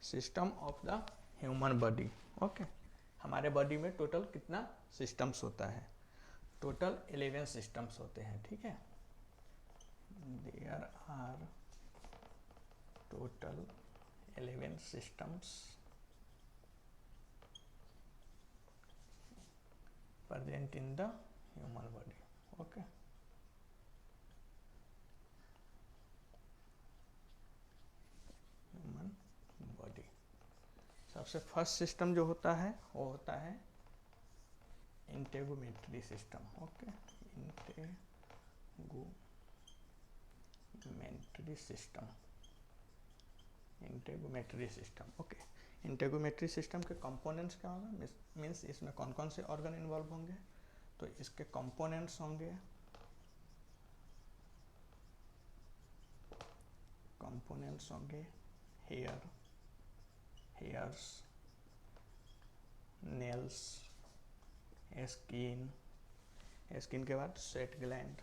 System of the human body. Okay, हमारे body में total कितना सिस्टम्स होता है? टोटल 11 सिस्टम्स होते हैं। ठीक है, there are total 11 systems present in the human body. Okay, human body। सबसे फर्स्ट सिस्टम जो होता है वो होता है integumentary system. Okay, integumentary system, integumentary system. Okay, integumentary system के कंपोनेंट्स क्या होगा? मीन्स इसमें कौन कौन से ऑर्गन इन्वॉल्व होंगे? तो इसके कंपोनेंट्स होंगे, hair, hairs, nails, skin, skin के बाद स्वेट ग्लैंड,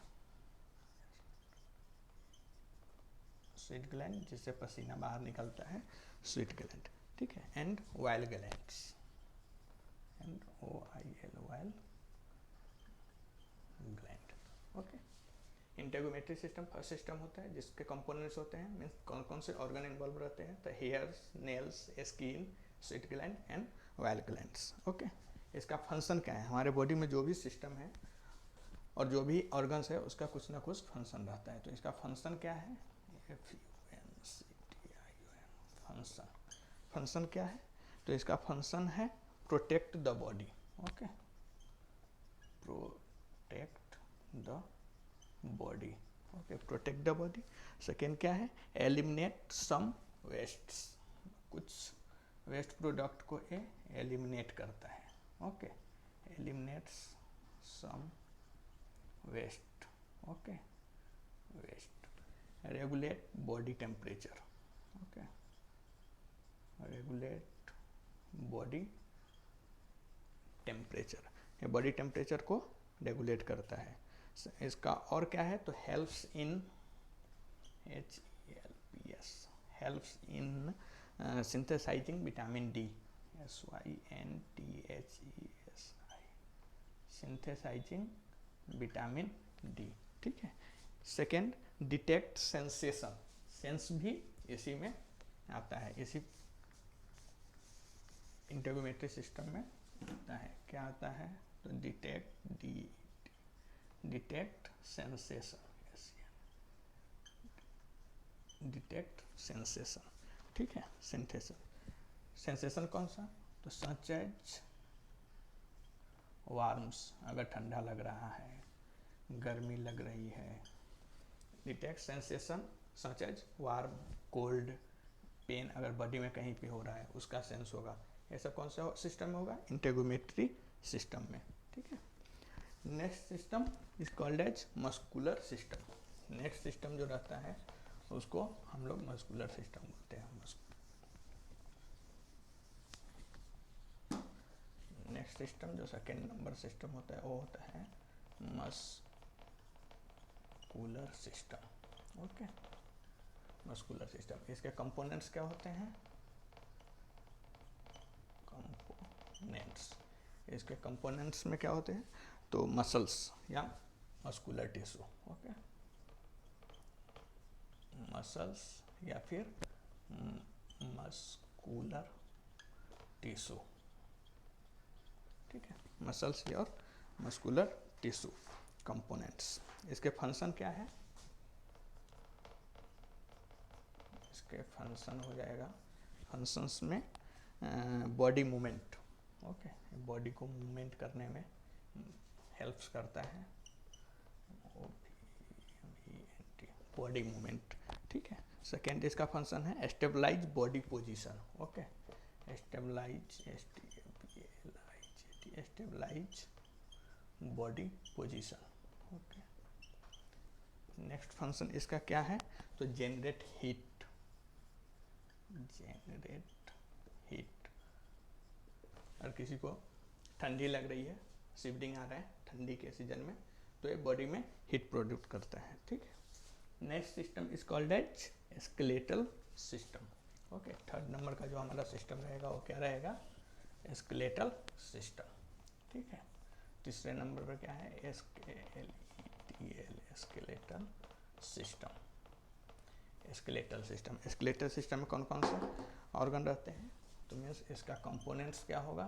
स्वेट ग्लैंड जिससे पसीना बाहर निकलता है, स्वेट ग्लैंड। ठीक है, and oil glands, and OIL, oil gland. Okay, integumentary system first system होता है जिसके कंपोनेंट्स होते हैं, मीन्स कौन कौन से ऑर्गन इन्वॉल्व रहते हैं? तो hairs, nails, skin, sweat gland and oil glands. Okay, इसका फंक्शन क्या है? हमारे बॉडी में जो भी सिस्टम है और जो भी ऑर्गन्स है उसका कुछ ना कुछ फंक्शन रहता है। तो इसका फंक्शन क्या है? फंक्शन, फंक्शन क्या है? तो इसका फंक्शन है protect the body. Okay, protect the body. Okay, protect the body. Second क्या है? एलिमिनेट सम वेस्ट, कुछ वेस्ट प्रोडक्ट को एलिमिनेट करता है। Okay, eliminates some waste. Okay, waste. Regulate body temperature. Okay, regulate body temperature, ये body temperature को regulate करता है। इसका और क्या है? तो helps in HELPS, helps in synthesising vitamin D, SYNTHESI, synthesising vitamin D. ठीक है। सेकेंड, डिटेक्ट सेंसेशन, सेंस भी इसी में आता है, इसी इंटेगोमेट्री सिस्टम में आता है। क्या आता है? तो डिटेक्ट सेंसेशन, डिटेक्ट सेंसेशन। ठीक है, सेंसेशन, सेंसेशन कौन सा? तो सच एज वार्म्स, अगर ठंडा लग रहा है, गर्मी लग रही है। Detect sensation such as warm, cold, pain अगर बॉडी में कहीं पे हो रहा है उसका सेंस होगा। ये सब कौन सा सिस्टम में होगा? इंटेगोमेट्री सिस्टम में। ठीक है। Next system is called as muscular system. Next system जो रहता है उसको हम लोग मस्कुलर सिस्टम बोलते हैं। नेक्स्ट सिस्टम जो सेकेंड नंबर सिस्टम होता है वो होता है muscular system. Okay, muscular system. इसके कंपोनेंट्स क्या होते हैं? कंपोनेंट्स, इसके कंपोनेंट्स में क्या होते हैं? तो मसल्स या मस्कुलर टिश्यू। ओके, मसल्स या फिर मस्कुलर टिश्यू। ठीक है, मसल्स और मस्कुलर टिश्यू कंपोनेंट्स। इसके फंक्शन क्या है? इसके फंक्शन हो जाएगा, फंक्शंस में बॉडी मूवमेंट। ओके, बॉडी को मूवमेंट करने में हेल्प्स करता है, बॉडी मूवमेंट। ठीक है। सेकेंड इसका फंक्शन है stabilise body position. Okay, stabilise, stabilise body position. Okay, next function इसका क्या है? तो जनरेट हीट, जनरेट हीट। और किसी को ठंडी लग रही है, शिवरिंग आ रहा है ठंडी के सीजन में, तो ये बॉडी में हीट प्रोड्यूस करता है। ठीक है। Next system is called as skeletal system. Okay, third number का जो हमारा सिस्टम रहेगा वो क्या रहेगा, स्केलेटल सिस्टम। ठीक है, तीसरे नंबर पर क्या है, SKLETL skeletal system. Skeletal system, skeletal system में कौन कौन से ऑर्गन रहते हैं, तो मीन्स इसका कंपोनेंट्स क्या होगा,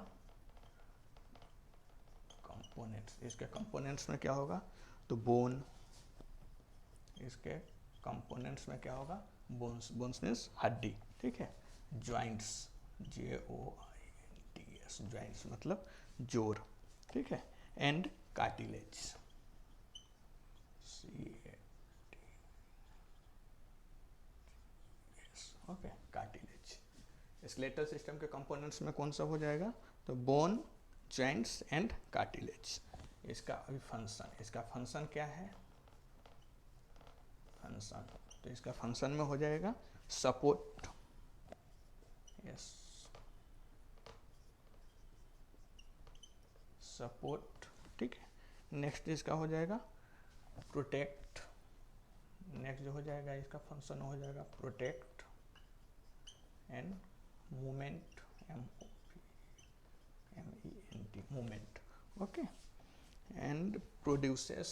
कंपोनेंट्स, इसके कंपोनेंट्स में क्या होगा, तो बोन, इसके कंपोनेंट्स में क्या होगा, बोन्स, बोन्स मीन्स हड्डी। ठीक है, ज्वाइंट्स, JOINTS, ज्वाइंट्स मतलब जोड़। ठीक है, and cartilage, okay, cartilage. Skeletal system के कंपोनेंट्स में कौन सा हो जाएगा, तो बोन, जॉइंट्स एंड कार्टिलेज। इसका अभी फंक्शन, इसका फंक्शन क्या है, फंक्शन, तो इसका फंक्शन में हो जाएगा सपोर्ट, यस, सपोर्ट। ठीक है, नेक्स्ट इसका हो जाएगा प्रोटेक्ट, नेक्स्ट जो हो जाएगा इसका फंक्शन हो जाएगा protect and movement, MENT, movement. Okay, and produces,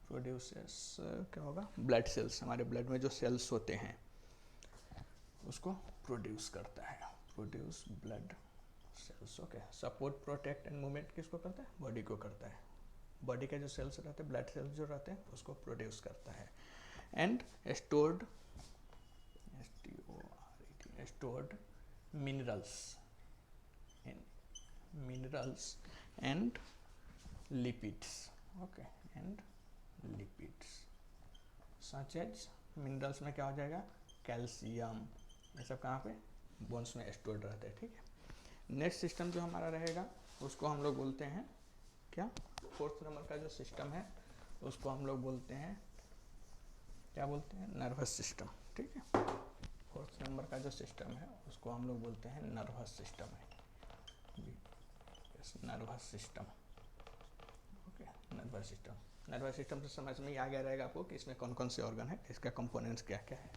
produces क्या होगा, ब्लड सेल्स, हमारे ब्लड में जो सेल्स होते हैं उसको प्रोड्यूस करता है, produce blood cells. Okay, support, protect and movement किसको करता है, बॉडी को करता है, बॉडी के जो सेल्स रहते हैं, ब्लड सेल्स जो रहते हैं उसको प्रोड्यूस करता है। And stored, STORED, stored minerals, minerals and lipids. Okay, and lipids such as, minerals में क्या हो जाएगा, कैल्शियम, ये सब कहाँ पे, बोन्स में स्टोर्ड रहते हैं। ठीक है, नेक्स्ट सिस्टम जो हमारा रहेगा उसको हम लोग बोलते हैं क्या, फोर्थ नंबर का जो सिस्टम है उसको हम लोग बोलते हैं, क्या बोलते हैं, नर्वस सिस्टम। ठीक है, फोर्थ नंबर का जो सिस्टम है उसको हम लोग बोलते हैं नर्वस सिस्टम है, nervous system. Okay, nervous system, nervous system से समझ में आ गया रहेगा आपको कि इसमें कौन कौन से ऑर्गन है, इसका कंपोनेंट्स क्या क्या है।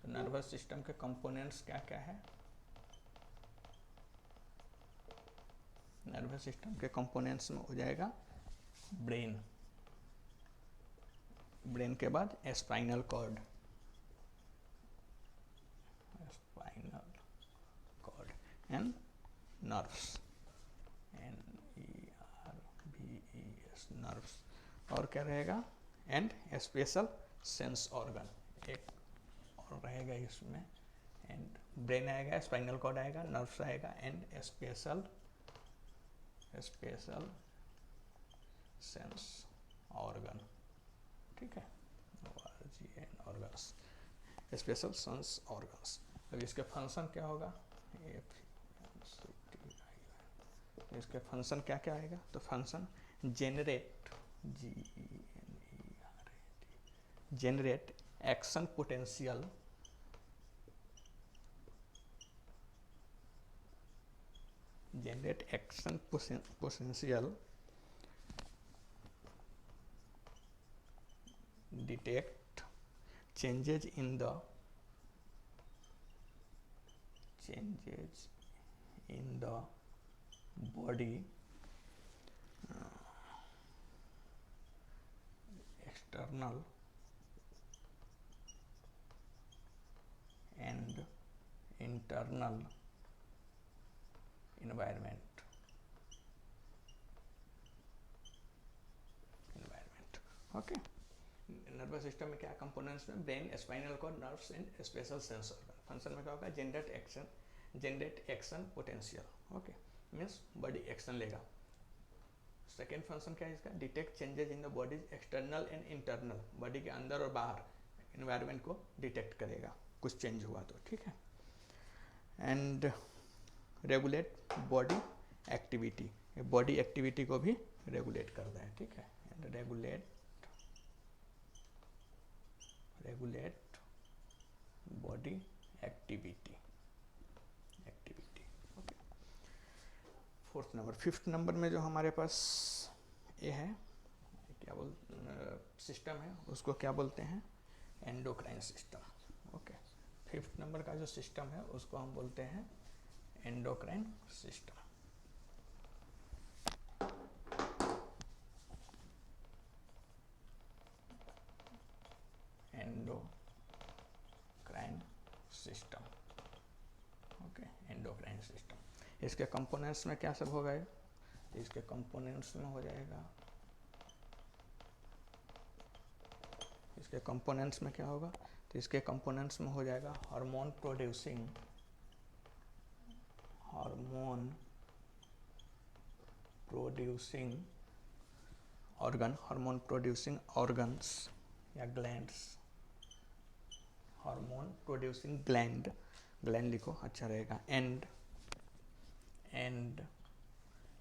तो नर्वस सिस्टम के कंपोनेंट्स क्या क्या है, नर्वस सिस्टम के कंपोनेंट्स में हो जाएगा ब्रेन, ब्रेन के बाद spinal cord, spinal cord and nerves, NERVES, nerves. और क्या रहेगा, एंड स्पेशल सेंस ऑर्गन, एक और रहेगा इसमें, एंड ब्रेन आएगा, स्पाइनल कॉर्ड आएगा, नर्व्स आएगा एंड स्पेशल सेंस ऑर्गन। ठीक है, ऑर्गन्स, स्पेशल सेंस ऑर्गन्स। अब इसके फंक्शन क्या होगा, इसके फंक्शन क्या क्या आएगा, तो function generate, generate action potential, generate action potential, detect changes in the body, external and internal environment। Okay, nervous system में क्या कंपोनेंट्स में, brain, spinal cord, nerves and special sense organ. Function में क्या होगा, generate action potential. Okay, means body action लेगा। Second function क्या है इसका, detect changes in the body, external and internal, body के अंदर और बाहर इन्वायरमेंट को डिटेक्ट करेगा, कुछ चेंज हुआ तो। ठीक है, and regulate body activity, body activity को भी रेगुलेट करता है। ठीक है, and regulate body activity. Okay, fourth number. Fifth number में जो हमारे पास ये है, क्या सिस्टम है उसको क्या बोलते हैं, endocrine system. Okay, 5th number का जो सिस्टम है उसको हम बोलते हैं endocrine system. Endocrine system, okay, endocrine system. इसके कंपोनेंट्स में क्या सब होगा? इसके कंपोनेंट्स में हो जाएगा, इसके कंपोनेंट्स में क्या होगा? तो इसके कंपोनेंट्स में हो जाएगा hormone producing organ, hormone producing organs या ग्लैंड्स, हार्मोन प्रोड्यूसिंग ग्लैंड लिखो अच्छा रहेगा। एंड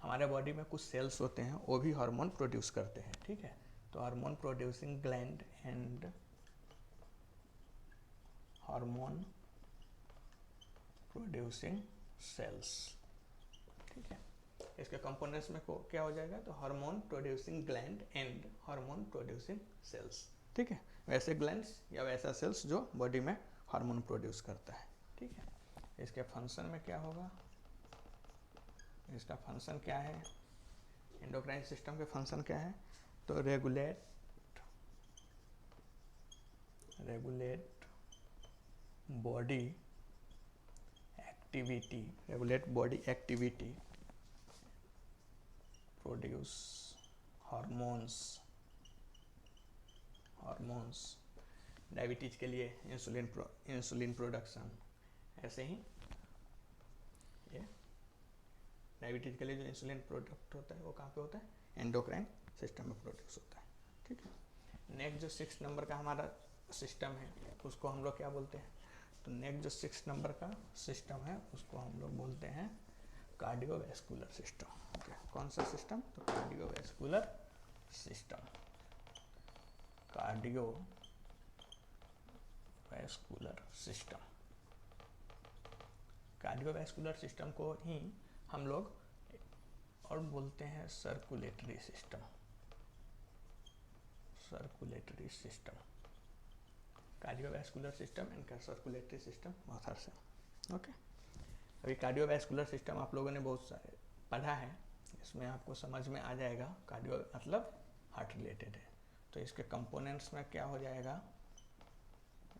हमारे बॉडी में कुछ सेल्स होते हैं वो भी हार्मोन प्रोड्यूस करते हैं, ठीक है। तो hormone producing gland and hormone producing sales, ठीक है। इसके कंपोनेंट्स में क्या हो जाएगा? तो hormone producing gland and hormone producing sales, ठीक है। वैसे ग्लैंड्स या वैसा सेल्स जो बॉडी में हार्मोन प्रोड्यूस करता है, ठीक है। इसके फंक्शन में क्या होगा? इसका फंक्शन क्या है? एंडोक्राइन सिस्टम के फंक्शन क्या है? तो regulate body activity, produce hormones, diabetes के लिए इंसुलिन प्रोडक्शन, ऐसे ही ये डायबिटीज के लिए जो इंसुलिन प्रोडक्ट होता है वो कहाँ पे होता है? एंडोक्राइन सिस्टम में प्रोड्यूस होता है, ठीक है। नेक्स्ट जो 6 नंबर का हमारा सिस्टम है उसको हम लोग क्या बोलते हैं? तो नेक्स्ट जो 6 नंबर का सिस्टम है उसको हम लोग बोलते हैं कार्डियोवैस्कुलर सिस्टम, okay। कौन सा सिस्टम? तो कार्डियोवैस्कुलर सिस्टम, कार्डियोवैस्कुलर सिस्टम को ही हम लोग और बोलते हैं circulatory system, cardiovascular system and circulatory system बहुत से, ओके। अभी कार्डियोवैस्कुलर सिस्टम आप लोगों ने बहुत सारे पढ़ा है, इसमें आपको समझ में आ जाएगा। कार्डियो मतलब हार्ट रिलेटेड है। तो इसके कंपोनेंट्स में क्या हो जाएगा?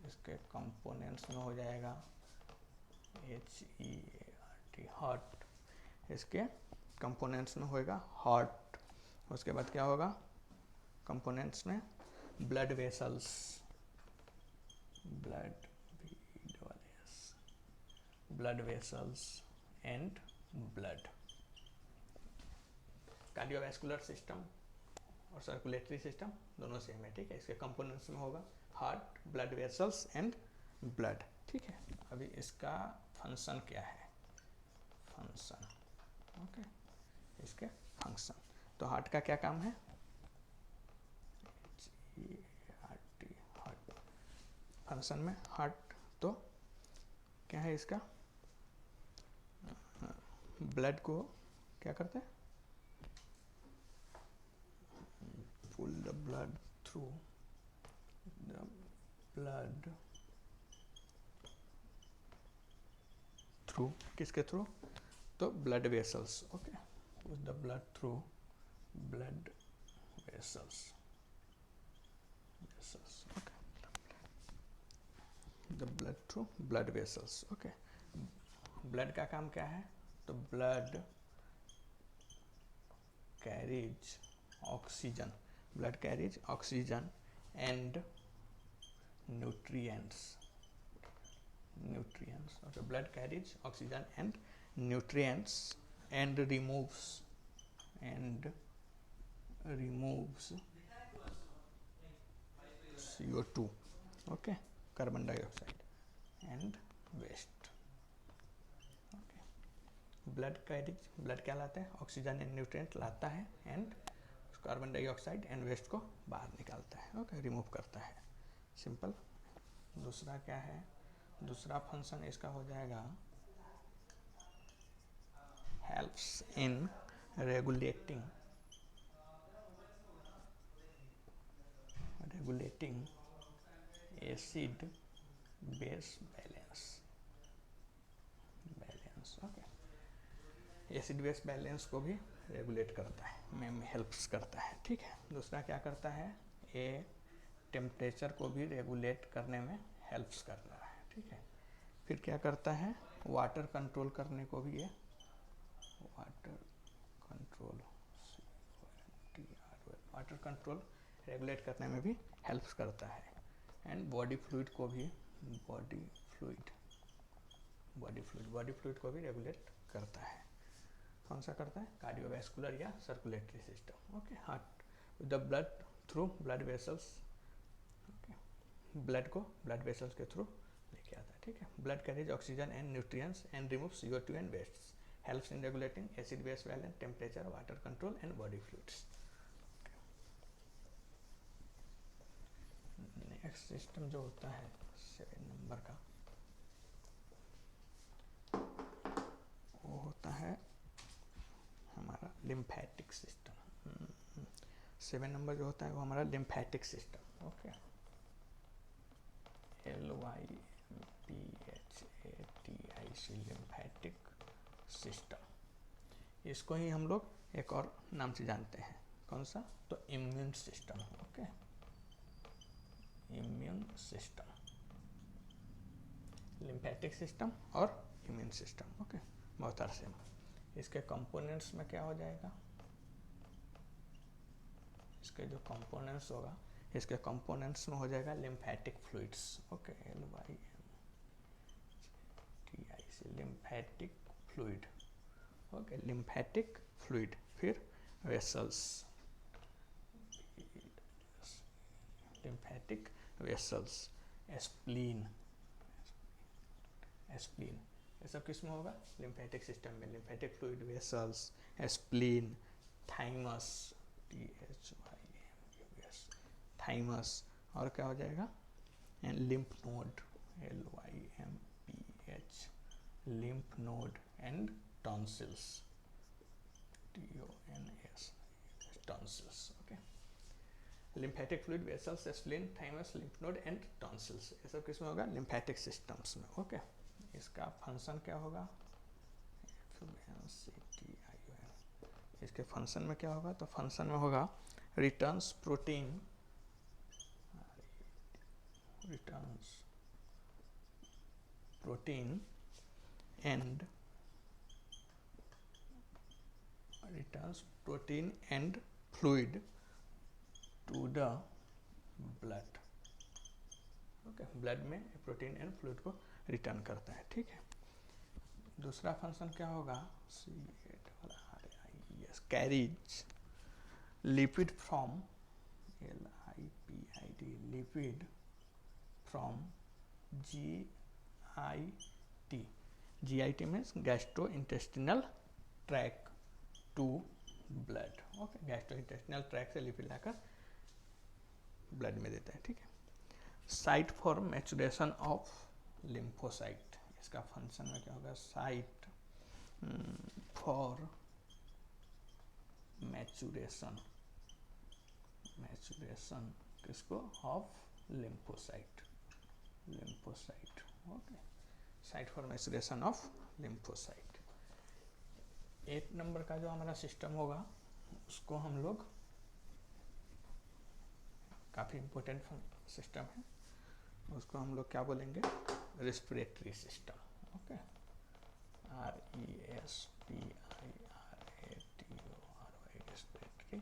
इसके कंपोनेंट्स में हो जाएगा HEART, हार्ट। इसके कंपोनेंट्स में होएगा हार्ट। उसके बाद क्या होगा? कंपोनेंट्स में blood vessels, and blood. Cardiovascular system और सर्कुलेटरी सिस्टम दोनों सेम है, ठीक है। इसके कंपोनेंट्स में होगा heart, blood vessels and blood, ठीक है। अभी इसका फंक्शन क्या है? फंक्शन, ओके, इसके फंक्शन। तो हार्ट का क्या काम है? हार्ट फंक्शन में हार्ट तो क्या है इसका? ब्लड को क्या करते हैं? पुल द ब्लड थ्रू किसके थ्रू? तो blood vessels, okay, the blood through blood vessels, okay, the blood through blood vessels, okay. Blood का काम क्या है? तो blood carries oxygen and nutrients, okay, blood carries oxygen and nutrients and removes CO2, okay, carbon dioxide and waste, okay। Blood क्या लाता है? Oxygen and nutrient लाता है and carbon dioxide and waste को बाहर निकालता है, ओके, रिमूव करता है, सिंपल। दूसरा क्या है? दूसरा फंक्शन इसका हो जाएगा helps in regulating acid base balance, balance. Okay, acid base balance को भी रेगुलेट करता है, में हेल्प्स करता है। ठीक है, दूसरा क्या करता है, ये टेम्परेचर को भी रेगुलेट करने में हेल्प्स कर रहा है। ठीक है, फिर क्या करता है, वाटर कंट्रोल करने को भी ये वाटर कंट्रोल रेगुलेट करने में भी हेल्प्स करता है। एंड बॉडी फ्लूइड को भी रेगुलेट करता है। कौन सा करता है, कार्डियोवैस्कुलर या circulatory system. Okay, heart the blood through blood vessels, blood को ब्लड वेसल्स के थ्रू लेके आता है। ठीक है, blood carries oxygen and nutrients and remove CO2 and waste, helps in regulating acid base balance, temperature, water control and body fluids. Next system जो होता है 7 नंबर का, वो होता है हमारा लिम्फेटिक सिस्टम। 7 नंबर जो होता है वो हमारा lymphatic system. Okay, LYMPHATIC, lymphatic system. इसको ही हम लोग एक और नाम से जानते हैं, कौन सा, तो immune system. Okay, immune system, lymphatic system और इम्यून सिस्टम। ओके, बहुत आर सेम। इसके कंपोनेंट्स में क्या हो जाएगा, इसके जो कंपोनेंट्स होगा, इसके कंपोनेंट्स में हो जाएगा lymphatic fluids. Okay, LYMPHATIC, lymphatic fluid. Okay, lymphatic fluid, फिर वेसल्स, लिम्फेटिक वेसल्स, स्प्लीन, ये सब किस में होगा, लिम्फेटिक सिस्टम में। Lymphatic fluid, vessels, spleen, thymus, THYMUS, thymus, और क्या हो जाएगा, and lymph node, LYMPH, lymph node and tonsils, TONS, tonsils. Okay, lymphatic fluid, vessels, spleen, thymus, lymph node and tonsils, ये सब किस में होगा, लिम्फेटिक सिस्टम्स में। ओके, इसका फंक्शन क्या होगा, इसके फंक्शन में क्या होगा, तो फंक्शन में होगा returns protein and fluid to the blood. Okay, blood में प्रोटीन एंड फ्लूइड को रिटर्न करता है। ठीक है, दूसरा फंक्शन क्या होगा, carries lipid from, LIPID, lipid from GIT means gastrointestinal tract to blood. Okay, gastrointestinal tract से लिपिड लाकर ब्लड में देता है। ठीक है, site for maturation of lymphocyte, इसका फंक्शन में क्या होगा, साइट फॉर मैचुरेशन किसको, of lymphocyte. Okay, site for maturation of lymphocyte. 8 number का जो हमारा सिस्टम होगा, उसको हम लोग, काफ़ी इम्पोर्टेंट सिस्टम है, उसको हम लोग क्या बोलेंगे, respiratory system. Okay, RESPIRATORY, respiratory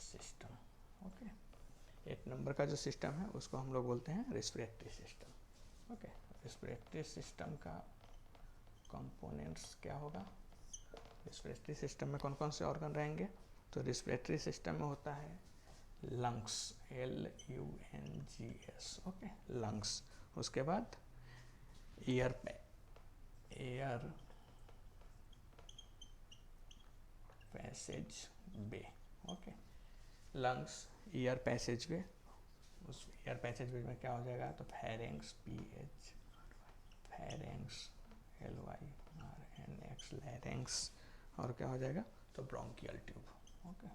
system. Okay, 8 number का जो सिस्टम है उसको हम लोग बोलते हैं respiratory system. Okay, respiratory system का कंपोनेंट्स क्या होगा, रेस्पिरेटरी सिस्टम में कौन कौन से ऑर्गन रहेंगे, तो रेस्पिरेटरी सिस्टम में होता है लंग्स, LUNGS। ओके, लंग्स, उसके बाद एयर पैसेज वे। ओके, लंग्स, एयर पैसेज वे, उस एयर पैसेज वे में क्या हो जाएगा, तो फेरेंक्स, फेरेंक्स, LYRNX, लैरेंक्स, और क्या हो जाएगा, तो bronchial tube. Okay,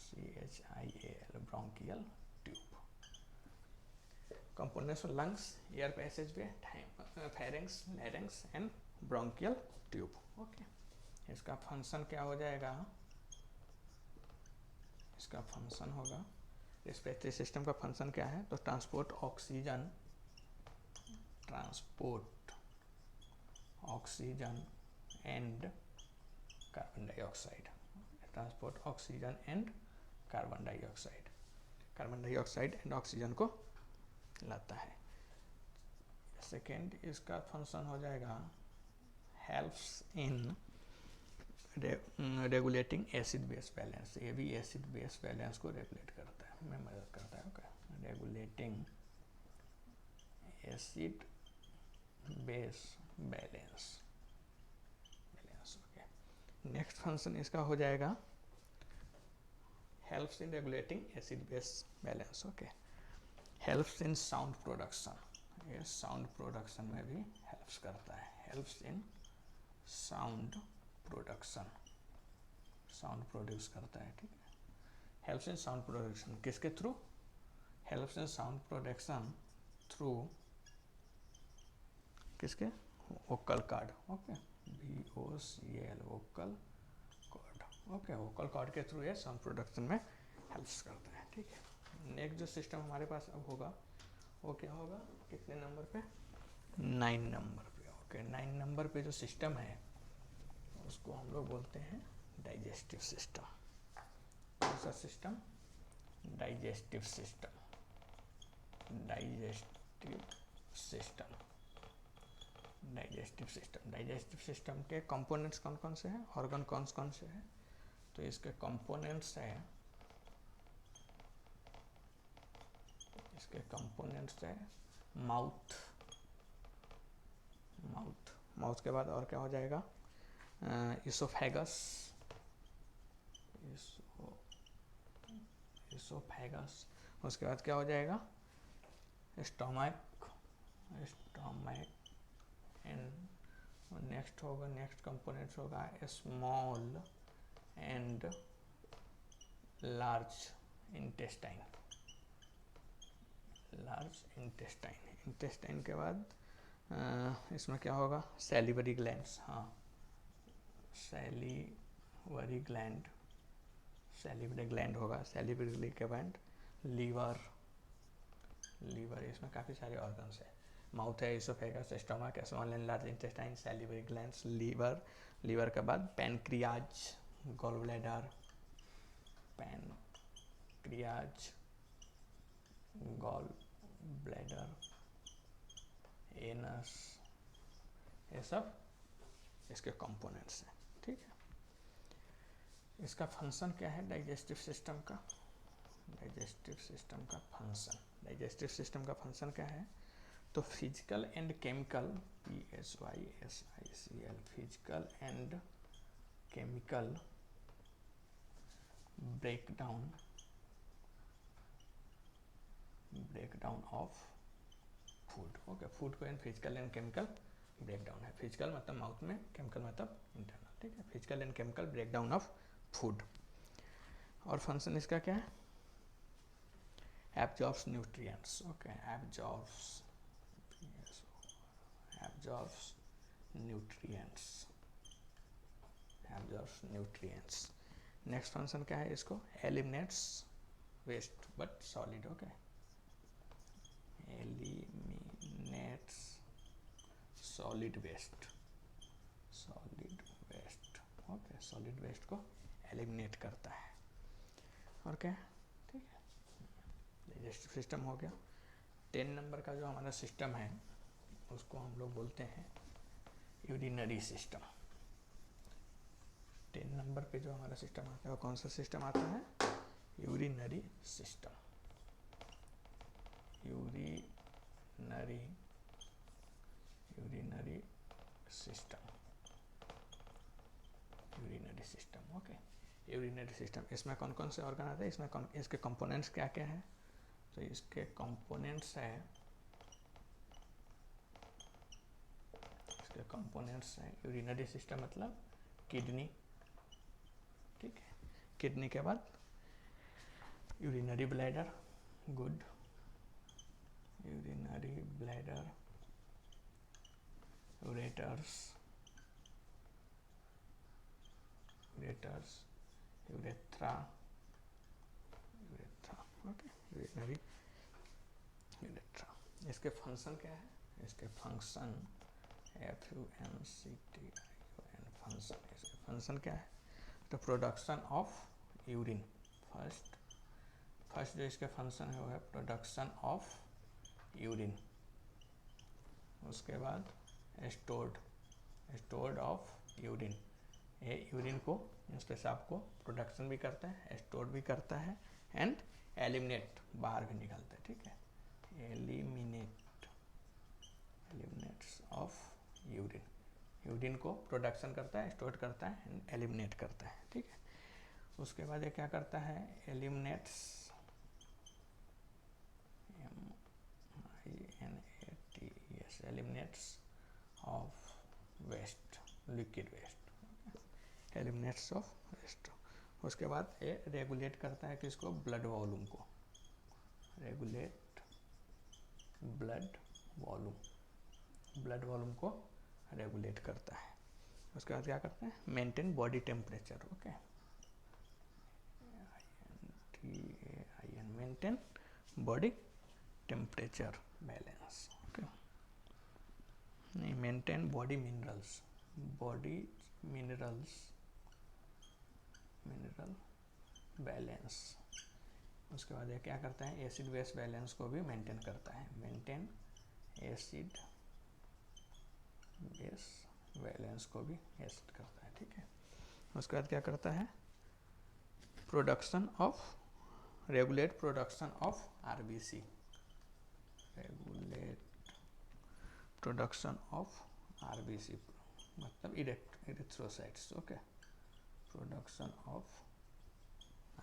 CHIAL, bronchial tube. Components of lungs, air passage way, pharynx, larynx and bronchial tube. Okay, इसका फंक्शन क्या हो जाएगा, इसका फंक्शन होगा, रेस्पिरेटरी सिस्टम का फंक्शन क्या है, तो transport oxygen and carbon dioxide, transport oxygen and carbon dioxide and oxygen को लाता है। सेकेंड इसका फंक्शन हो जाएगा helps in regulating acid base balance, ये भी एसिड बेस बैलेंस को रेगुलेट करता है, में मदद करता है। Okay, regulating acid base balance. Okay, next function इसका हो जाएगा helps in regulating acid base balance. Okay, helps in sound production, ये साउंड प्रोडक्शन में भी हेल्प्स करता है, helps in sound production, sound produce करता है। ठीक है, हेल्प्स इन साउंड प्रोडक्शन किसके through, helps in sound production through किसके, vocal cord. Okay, VOCL vocal cord. Okay, vocal cord के थ्रू ये साउंड प्रोडक्शन में हेल्प्स करता है। ठीक है, नेक्स्ट जो सिस्टम हमारे पास अब होगा वो क्या होगा, कितने नंबर पे, 9 नंबर पे। ओके, 9 नंबर पे जो सिस्टम है उसको हम लोग बोलते हैं डाइजेस्टिव सिस्टम। कौन सा system, digestive system, digestive system, digestive system. Digestive system के कंपोनेंट्स कौन कौन से हैं, ऑर्गन कौन कौन से हैं, तो इसके कंपोनेंट्स हैं, इसके कंपोनेंट्स है माउथ, माउथ के बाद और क्या हो जाएगा, इसोफेगस, इसोफेगस, उसके बाद क्या हो जाएगा, स्टोमक एंड नेक्स्ट होगा, नेक्स्ट कंपोनेंट्स होगा small and large intestine, intestine के बाद इसमें क्या होगा, सैलिवरी ग्लैंड्स। हाँ, सैलिवरी ग्लैंड होगा, सैलिवरी के बाद लीवर, इसमें काफ़ी सारे ऑर्गन्स है, माउथ है, oesophagus, stomach, small and large intestine, salivary glands, liver के बाद pancreas, gall bladder, pancreas, gall bladder, anus, ये सब इसके कंपोनेंट्स हैं। ठीक है, इसका फंक्शन क्या है डाइजेस्टिव सिस्टम का, डाइजेस्टिव सिस्टम का फंक्शन क्या है, तो physical and chemical, PHYSICL, physical and chemical breakdown of food. Okay, food को in physical and chemical breakdown है, फिजिकल मतलब माउथ में, केमिकल मतलब इंटरनल। ठीक है, physical and chemical breakdown of food. और फंक्शन इसका क्या है, absorbs nutrients. Okay, absorbs nutrients. Next function क्या है इसको, eliminates waste but solid. Okay, eliminates solid waste. Okay, solid waste को एलिमिनेट करता है। और क्या, ठीक है, डाइजेस्टिव सिस्टम हो गया। 10 नंबर का जो हमारा सिस्टम है उसको हम लोग बोलते हैं यूरिनरी सिस्टम। 10 नंबर पे जो हमारा सिस्टम आता है वो कौन सा सिस्टम आता है, urinary system. Urinary system. Okay, urinary system, इसमें कौन कौन से ऑर्गन आते हैं, इसमें इसके कंपोनेंट्स क्या क्या हैं, तो इसके कंपोनेंट्स है, यूरिनरी सिस्टम मतलब किडनी। ठीक है, किडनी के बाद urinary bladder, good, urinary bladder, ureters, ureters, urethra, okay, urinary urethra. इसके फंक्शन क्या है? इसके फंक्शन FUNCTION फंक्शन, इसके फंक्शन क्या है? तो प्रोडक्शन ऑफ यूरिन, फर्स्ट जो इसके फंक्शन है वो है प्रोडक्शन ऑफ यूरिन। उसके बाद स्टोर्ड ऑफ यूरिन, ये यूरिन को, इस पेशाब को प्रोडक्शन भी करता है, स्टोर भी करता है, एंड एलिमिनेट, बाहर भी निकलता है, ठीक है। एलिमिनेट्स ऑफ यूरिन, यूरिन को प्रोडक्शन करता है, स्टोर करता है एंड एलिमिनेट करता है, ठीक है। उसके बाद ये क्या करता है? Eliminates, MINATES, eliminates of waste, liquid waste, eliminates of waste. उसके बाद ये रेगुलेट करता है किसको? ब्लड वॉल्यूम को, रेगुलेट ब्लड वॉल्यूम को रेगुलेट करता है। उसके बाद क्या करता है? Maintain body temperature, okay, maintain body temperature balance, okay, नहीं, maintain body minerals, mineral balance. उसके बाद ये क्या करता है? एसिड बेस बैलेंस को भी मेंटेन करता है, मेंटेन एसिड बेस बैलेंस को भी एसिड करता है, ठीक है। उसके बाद क्या करता है? Regulate production of RBC, regulate production of RBC, मतलब erythrocytes, okay, production of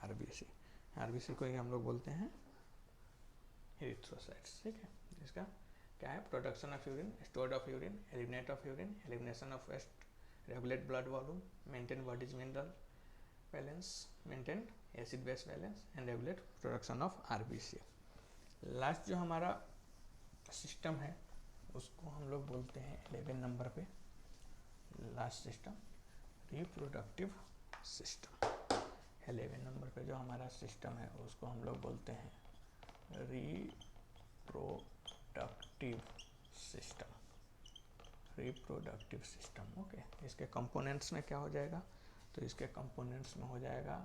RBC को ही हम लोग बोलते हैं इरेथ्रोसाइट्स, ठीक है। इसका क्या है? Production of urine, stored of urine, eliminate of urine, elimination of waste, regulate blood volume, maintain body's mineral balance, maintain acid base balance and regulate production of RBC। Last जो हमारा सिस्टम है उसको हम लोग बोलते हैं 11 नंबर पे, last system reproductive system. 11 number पे जो हमारा सिस्टम है उसको हम लोग बोलते हैं रिप्रोडक्टिव सिस्टम, ओके। इसके कंपोनेंट्स में क्या हो जाएगा? तो इसके कंपोनेंट्स में हो जाएगा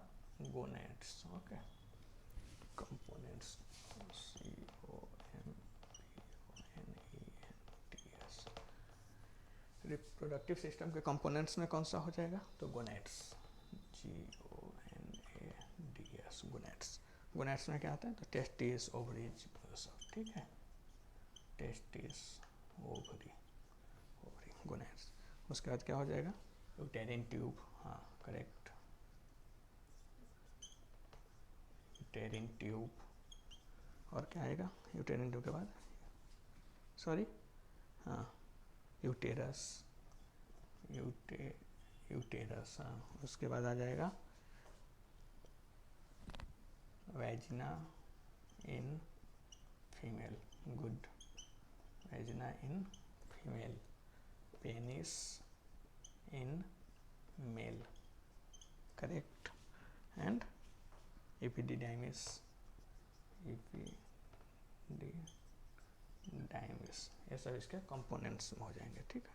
gonads, okay, components, COMPONENTS। Reproductive system के कंपोनेंट्स में कौन सा हो जाएगा? तो गोनेट्स, GONADS, गोनेट्स में क्या आता है? तो टेस्टिस, ओवरीज, सब, ठीक है, टेस्टिस, ओवरी, गोनेट्स। उसके बाद क्या हो जाएगा? यूटेरिन ट्यूब, हाँ करेक्ट, यूटेरिन ट्यूब। और क्या आएगा यूटेरिन ट्यूब के बाद? सॉरी, हाँ, यूटेरस, हाँ। उसके बाद आ जाएगा vagina in female, good, vagina in female, penis in male, correct, and epididymis, ये सब इसके कंपोनेंट्स में हो जाएंगे, ठीक है।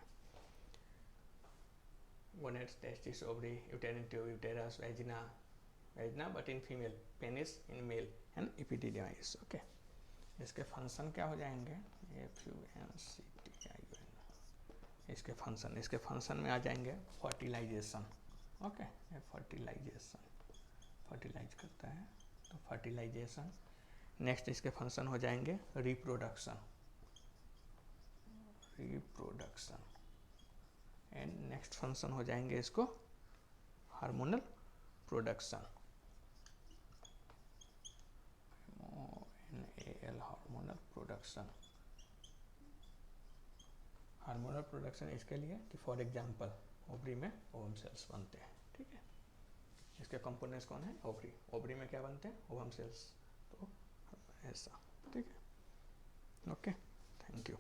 Gonads, testis, ovary, uterine tube, uterus, vagina but in female, penis in male and epididymis, okay. इसके फंक्शन क्या हो जाएंगे? FUNCTION, इसके फंक्शन में आ जाएंगे फर्टिलाइजेशन, ओके, फर्टिलाइज करता है, तो फर्टिलाइजेशन। नेक्स्ट इसके फंक्शन हो जाएंगे रिप्रोडक्शन, एंड नेक्स्ट फंक्शन हो जाएंगे इसको हार्मोनल प्रोडक्शन, हार्मोनल प्रोडक्शन इसके लिए कि फॉर एग्जांपल ओवरी में ओवम सेल्स बनते हैं, ठीक है। इसके कंपोनेंट्स कौन है? ओवरी में क्या बनते हैं? ओवम सेल्स, तो ऐसा, ठीक है, ओके, थैंक यू।